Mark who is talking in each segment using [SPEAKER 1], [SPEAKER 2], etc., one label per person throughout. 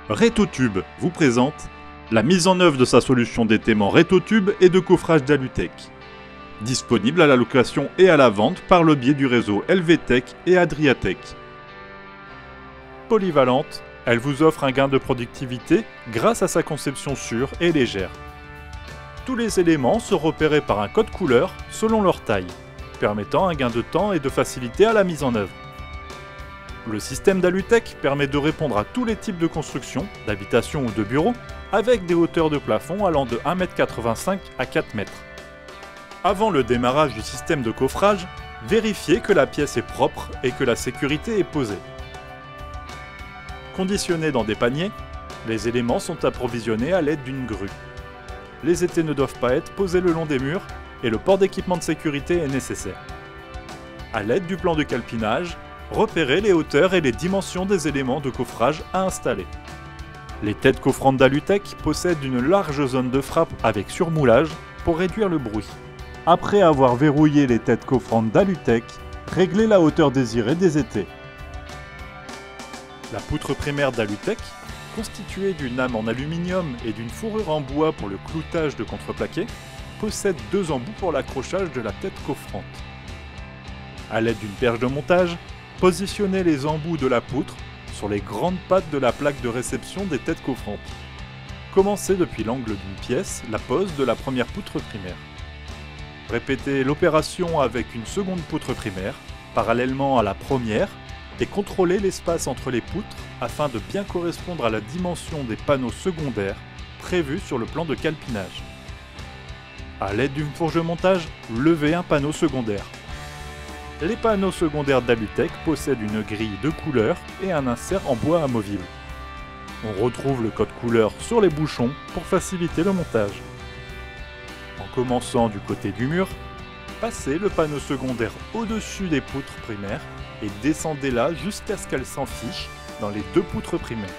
[SPEAKER 1] RetoTube vous présente la mise en œuvre de sa solution d'étaiement RetoTube et de coffrage d'Alutech. Disponible à la location et à la vente par le biais du réseau LVTech et Adriatech. Polyvalente, elle vous offre un gain de productivité grâce à sa conception sûre et légère. Tous les éléments sont repérés par un code couleur selon leur taille, permettant un gain de temps et de facilité à la mise en œuvre. Le système d'Alutech permet de répondre à tous les types de construction, d'habitation ou de bureau, avec des hauteurs de plafond allant de 1,85 m à 4 m. Avant le démarrage du système de coffrage, vérifiez que la pièce est propre et que la sécurité est posée. Conditionnés dans des paniers, les éléments sont approvisionnés à l'aide d'une grue. Les étais ne doivent pas être posés le long des murs et le port d'équipement de sécurité est nécessaire. À l'aide du plan de calpinage, repérez les hauteurs et les dimensions des éléments de coffrage à installer. Les têtes coffrantes d'Alutech possèdent une large zone de frappe avec surmoulage pour réduire le bruit. Après avoir verrouillé les têtes coffrantes d'Alutech, réglez la hauteur désirée des étais. La poutre primaire d'Alutech, constituée d'une lame en aluminium et d'une fourrure en bois pour le cloutage de contreplaqué, possède deux embouts pour l'accrochage de la tête coffrante. À l'aide d'une perche de montage, positionnez les embouts de la poutre sur les grandes pattes de la plaque de réception des têtes coffrantes. Commencez depuis l'angle d'une pièce la pose de la première poutre primaire. Répétez l'opération avec une seconde poutre primaire, parallèlement à la première, et contrôlez l'espace entre les poutres afin de bien correspondre à la dimension des panneaux secondaires prévus sur le plan de calpinage. À l'aide d'une fourche de montage, levez un panneau secondaire. Les panneaux secondaires d'Alutech possèdent une grille de couleur et un insert en bois amovible. On retrouve le code couleur sur les bouchons pour faciliter le montage. En commençant du côté du mur, passez le panneau secondaire au-dessus des poutres primaires et descendez-la jusqu'à ce qu'elle s'enfiche dans les deux poutres primaires.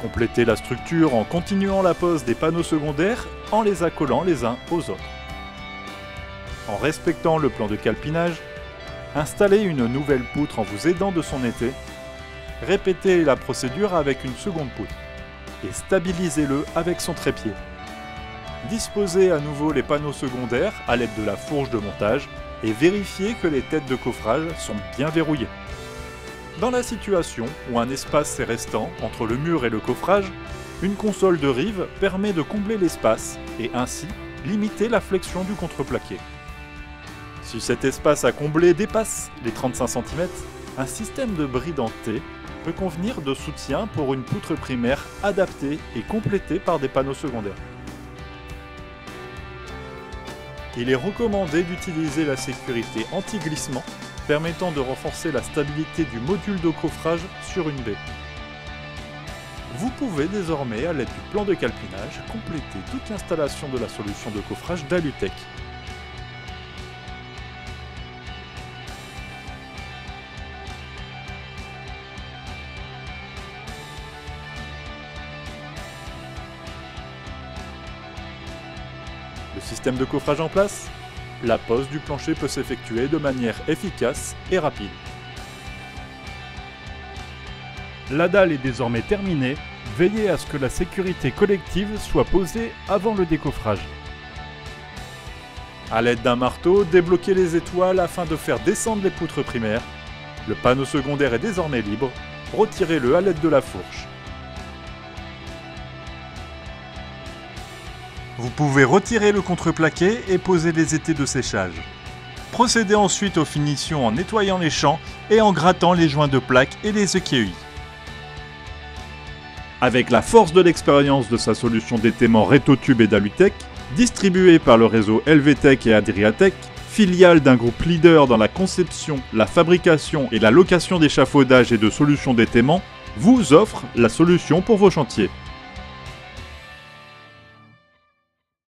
[SPEAKER 1] Complétez la structure en continuant la pose des panneaux secondaires en les accolant les uns aux autres. En respectant le plan de calpinage, installez une nouvelle poutre en vous aidant de son étai, répétez la procédure avec une seconde poutre et stabilisez-le avec son trépied. Disposez à nouveau les panneaux secondaires à l'aide de la fourche de montage et vérifiez que les têtes de coffrage sont bien verrouillées. Dans la situation où un espace est restant entre le mur et le coffrage, une console de rive permet de combler l'espace et ainsi limiter la flexion du contreplaqué. Si cet espace à combler dépasse les 35 cm, un système de bris denté peut convenir de soutien pour une poutre primaire adaptée et complétée par des panneaux secondaires. Il est recommandé d'utiliser la sécurité anti-glissement permettant de renforcer la stabilité du module de coffrage sur une baie. Vous pouvez désormais, à l'aide du plan de calpinage, compléter toute l'installation de la solution de coffrage d'Alutech. Le système de coffrage en place, la pose du plancher peut s'effectuer de manière efficace et rapide. La dalle est désormais terminée, veillez à ce que la sécurité collective soit posée avant le décoffrage. A l'aide d'un marteau, débloquez les étoiles afin de faire descendre les poutres primaires. Le panneau secondaire est désormais libre, retirez-le à l'aide de la fourche. Vous pouvez retirer le contreplaqué et poser les étais de séchage. Procédez ensuite aux finitions en nettoyant les champs et en grattant les joints de plaques et les équerries. Avec la force de l'expérience de sa solution d'étaiement RetoTube et d'Alutech, distribuée par le réseau LVTech et Adriatech, filiale d'un groupe leader dans la conception, la fabrication et la location d'échafaudages et de solutions d'étaiement, vous offre la solution pour vos chantiers.